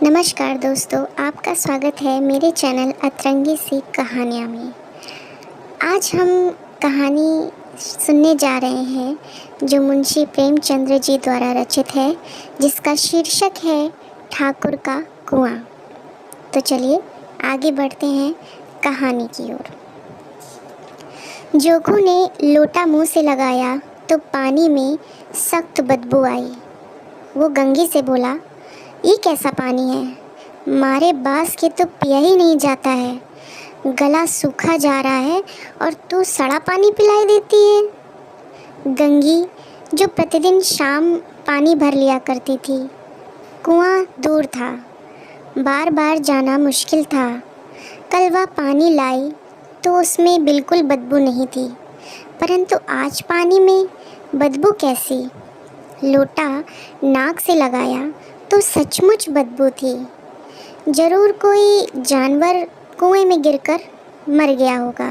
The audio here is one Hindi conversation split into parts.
नमस्कार दोस्तों, आपका स्वागत है मेरे चैनल अतरंगी सी कहानियाँ में। आज हम कहानी सुनने जा रहे हैं जो मुंशी प्रेमचंद्र जी द्वारा रचित है, जिसका शीर्षक है ठाकुर का कुआं। तो चलिए आगे बढ़ते हैं कहानी की ओर। जोगू ने लोटा मुंह से लगाया तो पानी में सख्त बदबू आई। वो गंगी से बोला, ये कैसा पानी है? मारे बास के तो पिया ही नहीं जाता है। गला सूखा जा रहा है और तू सड़ा पानी पिलाई देती है। गंगी जो प्रतिदिन शाम पानी भर लिया करती थी, कुआं दूर था, बार बार जाना मुश्किल था। कल वह पानी लाई तो उसमें बिल्कुल बदबू नहीं थी, परंतु आज पानी में बदबू कैसी? लोटा नाक से लगाया तो सचमुच बदबू थी। जरूर कोई जानवर कुएं में गिरकर मर गया होगा।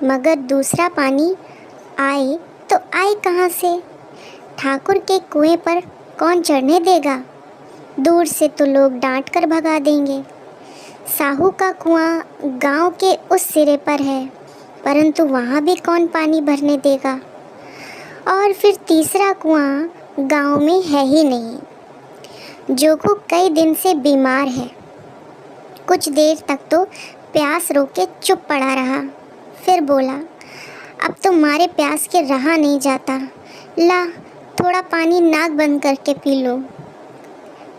मगर दूसरा पानी आए तो आए कहाँ से? ठाकुर के कुएं पर कौन चढ़ने देगा? दूर से तो लोग डांट कर भगा देंगे। साहू का कुआं गांव के उस सिरे पर है, परंतु वहाँ भी कौन पानी भरने देगा? और फिर तीसरा कुआं गांव में है ही नहीं। जोगू कई दिन से बीमार है। कुछ देर तक तो प्यास रोक के चुप पड़ा रहा, फिर बोला, अब तो मारे प्यास के रहा नहीं जाता। ला थोड़ा पानी नाक बंद करके पी लो।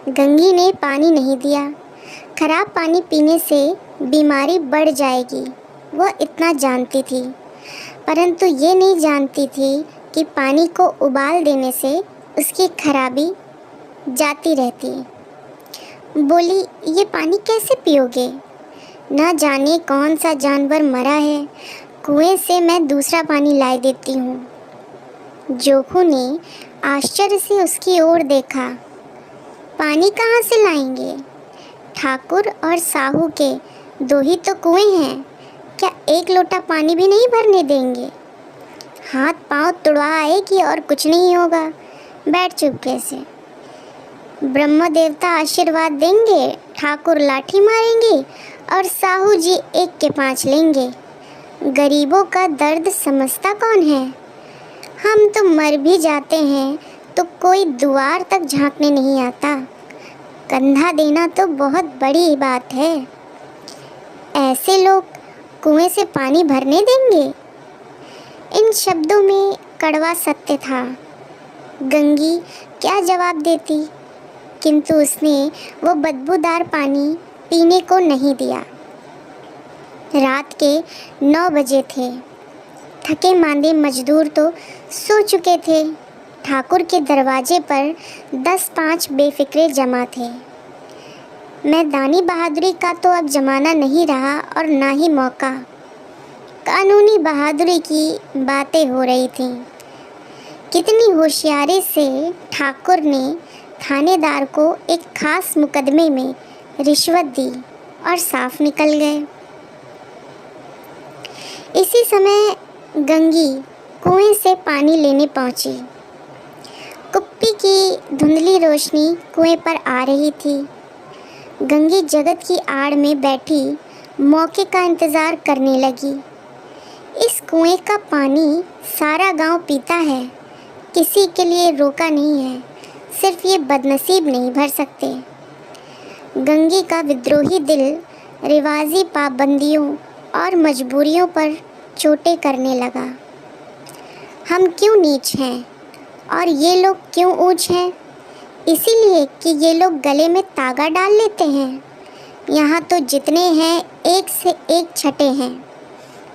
गंगी ने पानी नहीं दिया। खराब पानी पीने से बीमारी बढ़ जाएगी, वह इतना जानती थी, परंतु ये नहीं जानती थी कि पानी को उबाल देने से उसकी खराबी जाती रहती। बोली, ये पानी कैसे पियोगे? ना जाने कौन सा जानवर मरा है, कुएं से मैं दूसरा पानी ला देती हूँ। जोगू ने आश्चर्य से उसकी ओर देखा। पानी कहाँ से लाएंगे? ठाकुर और साहू के दो ही तो कुएं हैं, क्या एक लोटा पानी भी नहीं भरने देंगे? हाथ पांव तुड़वा आएगी और कुछ नहीं होगा। बैठ चुपके से। ब्रह्म देवता आशीर्वाद देंगे, ठाकुर लाठी मारेंगे और साहू जी 1 के 5 लेंगे। गरीबों का दर्द समझता कौन है? हम तो मर भी जाते हैं तो कोई द्वार तक झांकने नहीं आता। कंधा देना तो बहुत बड़ी बात है। ऐसे लोग कुएं से पानी भरने देंगे? इन शब्दों में कड़वा सत्य था। गंगी क्या जवाब देती, किंतु उसने वो बदबूदार पानी पीने को नहीं दिया। रात के 9 बजे थे। थके मांदे मजदूर तो सो चुके थे। ठाकुर के दरवाजे पर 10-5 बेफिक्रे जमा थे। मैदानी बहादुरी का तो अब जमाना नहीं रहा और ना ही मौका। कानूनी बहादुरी की बातें हो रही थीं। कितनी होशियारी से ठाकुर ने थानेदार को एक खास मुकदमे में रिश्वत दी और साफ निकल गए। इसी समय गंगी कुएं से पानी लेने पहुंची। कुप्पी की धुंधली रोशनी कुएं पर आ रही थी। गंगी जगत की आड़ में बैठी मौके का इंतज़ार करने लगी। इस कुएं का पानी सारा गांव पीता है, किसी के लिए रोका नहीं है, सिर्फ ये बदनसीब नहीं भर सकते। गंगी का विद्रोही दिल रिवाजी पाबंदियों और मजबूरियों पर चोटें करने लगा। हम क्यों नीच हैं और ये लोग क्यों ऊंच हैं? इसीलिए कि ये लोग गले में तागा डाल लेते हैं। यहाँ तो जितने हैं एक से एक छठे हैं।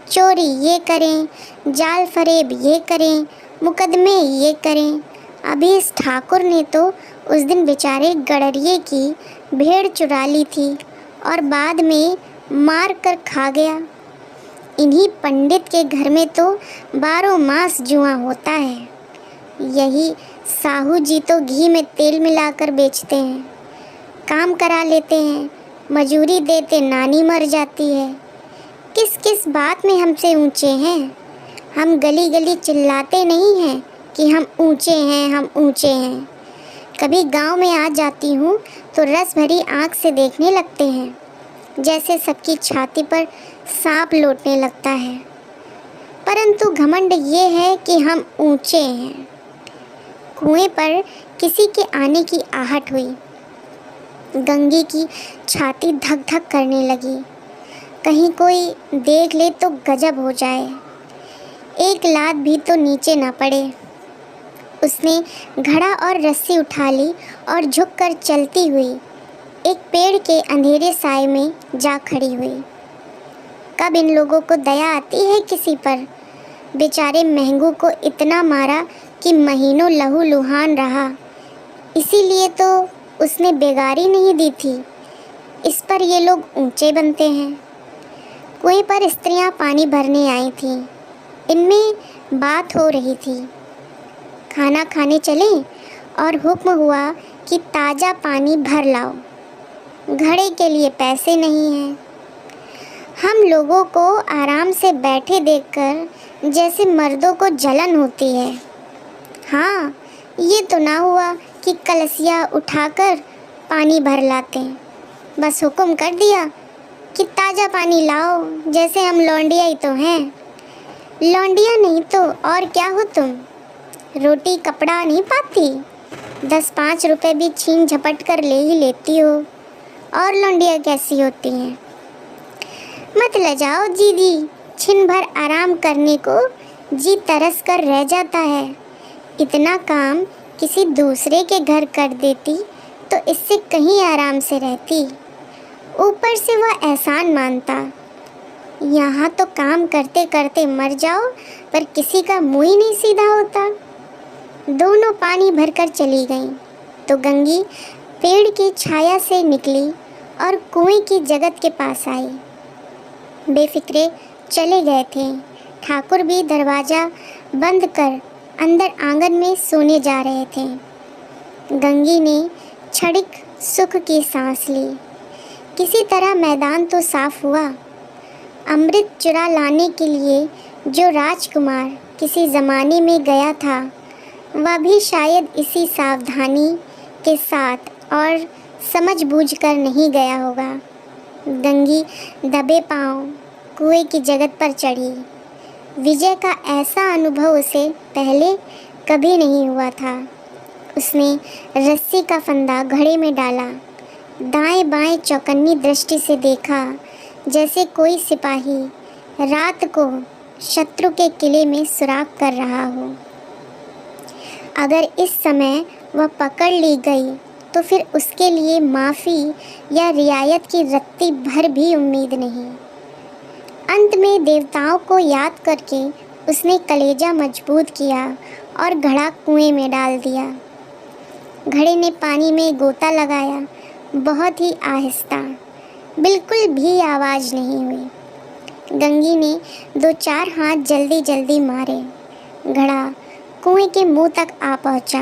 चोरी ये करें, जाल फरेब ये करें, मुकदमे ये करें। अभी इस ठाकुर ने तो उस दिन बेचारे गडरिये की भेड़ चुरा ली थी और बाद में मार कर खा गया। इन्हीं पंडित के घर में तो 12 मास जुआ होता है। यही साहू जी तो घी में तेल मिलाकर बेचते हैं। काम करा लेते हैं, मजूरी देते नानी मर जाती है। किस किस बात में हमसे ऊंचे हैं? हम गली गली चिल्लाते नहीं हैं कि हम ऊंचे हैं, हम ऊंचे हैं। कभी गांव में आ जाती हूँ तो रस भरी आँख से देखने लगते हैं, जैसे सबकी छाती पर सांप लौटने लगता है। परंतु घमंड ये है कि हम ऊंचे हैं। कुएं पर किसी के आने की आहट हुई। गंगी की छाती धक धक करने लगी। कहीं कोई देख ले तो गजब हो जाए, एक लात भी तो नीचे ना पड़े। उसने घड़ा और रस्सी उठा ली और झुककर चलती हुई एक पेड़ के अंधेरे साए में जा खड़ी हुई। कब इन लोगों को दया आती है किसी पर। बेचारे महंगू को इतना मारा कि महीनों लहू लुहान रहा, इसीलिए तो उसने बेगारी नहीं दी थी। इस पर ये लोग ऊंचे बनते हैं। कुएं पर स्त्रियां पानी भरने आई थीं। इनमें बात हो रही थी। खाना खाने चले और हुक्म हुआ कि ताज़ा पानी भर लाओ। घड़े के लिए पैसे नहीं हैं। हम लोगों को आराम से बैठे देखकर जैसे मर्दों को जलन होती है। हाँ, ये तो ना हुआ कि कलसिया उठाकर पानी भर लाते। बस हुक्म कर दिया कि ताज़ा पानी लाओ, जैसे हम लौंडिया ही तो हैं। लौंडिया नहीं तो और क्या हो तुम। रोटी कपड़ा नहीं पाती, 10-5 रुपए भी छीन झपट कर ले ही लेती हो। और लौंडिया कैसी होती हैं। मत लजाओ दीदी, छिन भर आराम करने को जी तरस कर रह जाता है। इतना काम किसी दूसरे के घर कर देती तो इससे कहीं आराम से रहती। ऊपर से वह एहसान मानता। यहाँ तो काम करते करते मर जाओ, पर किसी का मुँह ही नहीं सीधा होता। दोनों पानी भरकर चली गईं तो गंगी पेड़ की छाया से निकली और कुएं की जगत के पास आई। बेफिक्रे चले गए थे। ठाकुर भी दरवाज़ा बंद कर अंदर आंगन में सोने जा रहे थे। गंगी ने क्षणिक सुख की सांस ली। किसी तरह मैदान तो साफ हुआ। अमृत चुरा लाने के लिए जो राजकुमार किसी ज़माने में गया था, वह भी शायद इसी सावधानी के साथ और समझबूझकर नहीं गया होगा। गंगी दबे पांव कुएं की जगत पर चढ़ी। विजय का ऐसा अनुभव उसे पहले कभी नहीं हुआ था। उसने रस्सी का फंदा घड़े में डाला, दाएं बाएं चौकन्नी दृष्टि से देखा, जैसे कोई सिपाही रात को शत्रु के किले में सुराग कर रहा हो। अगर इस समय वह पकड़ ली गई तो फिर उसके लिए माफ़ी या रियायत की रत्ती भर भी उम्मीद नहीं। अंत में देवताओं को याद करके उसने कलेजा मजबूत किया और घड़ा कुएं में डाल दिया। घड़े ने पानी में गोता लगाया, बहुत ही आहिस्ता, बिल्कुल भी आवाज़ नहीं हुई। गंगी ने 2-4 हाथ जल्दी जल्दी मारे। घड़ा कुएं के मुंह तक आ पहुंचा।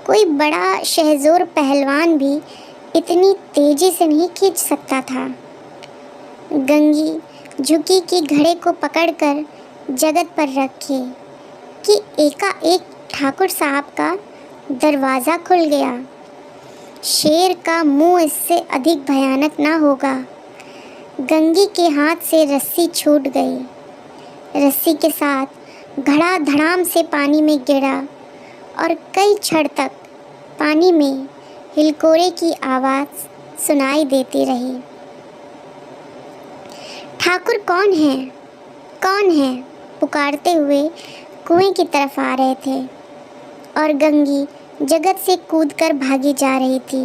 कोई बड़ा शहजोर पहलवान भी इतनी तेज़ी से नहीं खींच सकता था। गंगी झुकी कि घड़े को पकड़कर जगत पर रखे कि एकाएक ठाकुर साहब का दरवाज़ा खुल गया। शेर का मुंह इससे अधिक भयानक ना होगा। गंगी के हाथ से रस्सी छूट गई। रस्सी के साथ घड़ा धड़ाम से पानी में गिरा और कई क्षण तक पानी में हिलकोरे की आवाज़ सुनाई देती रही। ठाकुर कौन है, कौन है, पुकारते हुए कुएं की तरफ आ रहे थे और गंगी जगत से कूदकर भागी जा रही थी।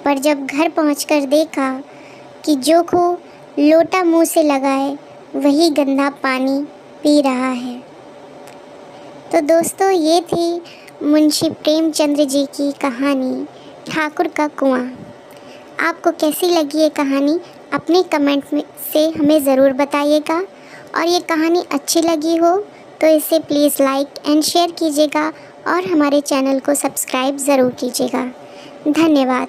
पर जब घर पहुंचकर देखा कि जोखू लोटा मुंह से लगाए वही गंदा पानी पी रहा है। तो दोस्तों, ये थी मुंशी प्रेमचंद्र जी की कहानी ठाकुर का कुआं। आपको कैसी लगी ये कहानी अपने कमेंट में से हमें ज़रूर बताइएगा। और ये कहानी अच्छी लगी हो तो इसे प्लीज़ लाइक एंड शेयर कीजिएगा और हमारे चैनल को सब्सक्राइब ज़रूर कीजिएगा। धन्यवाद।